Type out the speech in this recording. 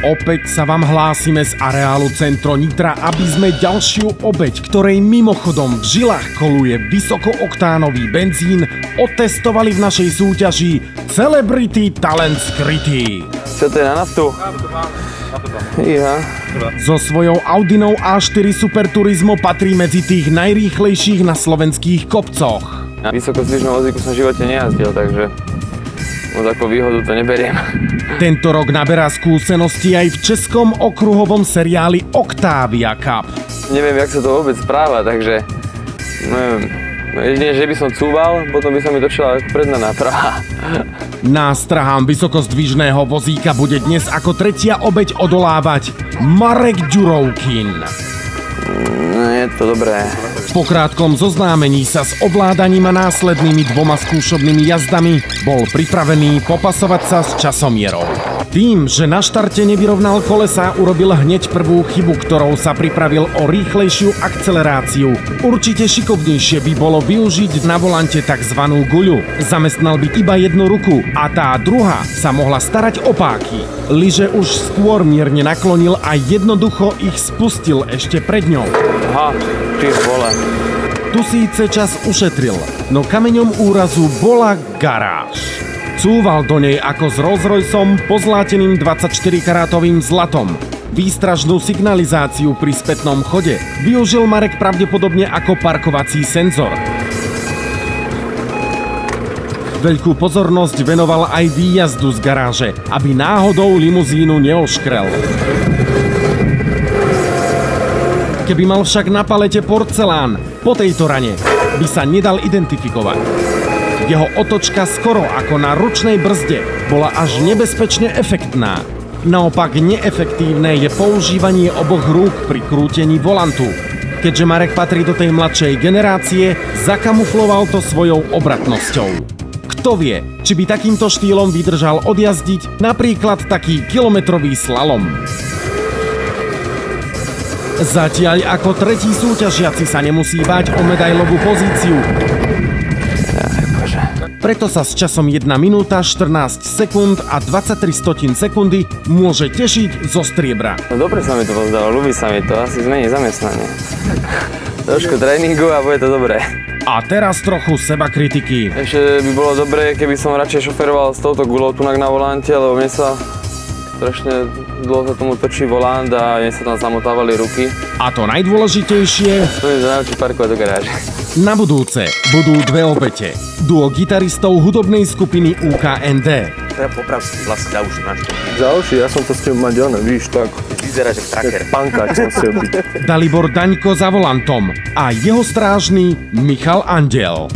Opäť sa vám hlásime z areálu Centro Nitra, aby sme ďalšiu obeť, ktorej mimochodom v žilách koluje vysokooktánový benzín, otestovali v našej súťaži Celebrity Talent Skrytý. Čo to je na naftu? Ja. So svojou Audinou A4 Super Turismo patrí medzi tých najrýchlejších na slovenských kopcoch. Na vysokozdvižnom vozíku som v živote nejazdil, takže moc ako výhodu to neberiem. Tento rok naberá skúsenosti aj v českom okruhovom seriáli Octavia Cup. Neviem, jak sa to vôbec správa, takže neviem. Jedine, že by som cúval, potom by sa mi točila predná náprava. Nástrahám vysokozdvižného vozíka bude dnes ako tretia obeť odolávať Marek Ďurovkin. Je to dobré. Po krátkom zoznámení sa s ovládaním a následnými dvoma skúšobnými jazdami bol pripravený popasovať sa s časomierou. Tým, že na štarte nevyrovnal kolesa, urobil hneď prvú chybu, ktorou sa pripravil o rýchlejšiu akceleráciu. Určite šikovnejšie by bolo využiť na volante tzv. Guľu. Zamestnal by iba jednu ruku a tá druhá sa mohla starať o páky. Lyže už skôr mierne naklonil a jednoducho ich spustil ešte pred ňou. Aha, ty vole. Tu síce čas ušetril, no kameňom úrazu bola garáž. Cúval do nej ako s Rolls-Royceom pozláteným 24-karátovým zlatom. Výstražnú signalizáciu pri spätnom chode využil Marek pravdepodobne ako parkovací senzor. Veľkú pozornosť venoval aj výjazdu z garáže, aby náhodou limuzínu neoškrel. Keby mal však na palete porcelán, po tejto rane by sa nedal identifikovať. Jeho otočka skoro ako na ručnej brzde bola až nebezpečne efektná. Naopak neefektívne je používanie oboch rúk pri krútení volantu. Keďže Marek patrí do tej mladšej generácie, zakamufloval to svojou obratnosťou. Kto vie, či by takýmto štýlom vydržal odjazdiť napríklad taký kilometrový slalom. Zatiaľ ako tretí súťažiaci sa nemusí báť o medailovú pozíciu. Preto sa s časom 1 minúta, 14 sekúnd a 23 sekundy môže tešiť zo striebra. No dobre sa mi to pozdalo, ľúbi sa mi to, asi zmení zamestnanie. Trošku tréningu a bude to dobré. A teraz trochu sebakritiky. Ešte by bolo dobré, keby som radšej šoferoval s touto guľou tunak na volante, lebo mne sa strašne dlho sa tomu točí volant a mne sa tam zamotávali ruky. A to najdôležitejšie... To je naučiť parkovať do garáže. Na budúce budú dve obete. Duo gitaristov hudobnej skupiny UKND. Ja poprav si vlastne za uši, máš to. Za uši, ja som to s tým mať, víš, tak. Vyzeráš jak tracker. Pankáč som si byť. Dalibor Daňko za volantom a jeho strážny Michal Andiel.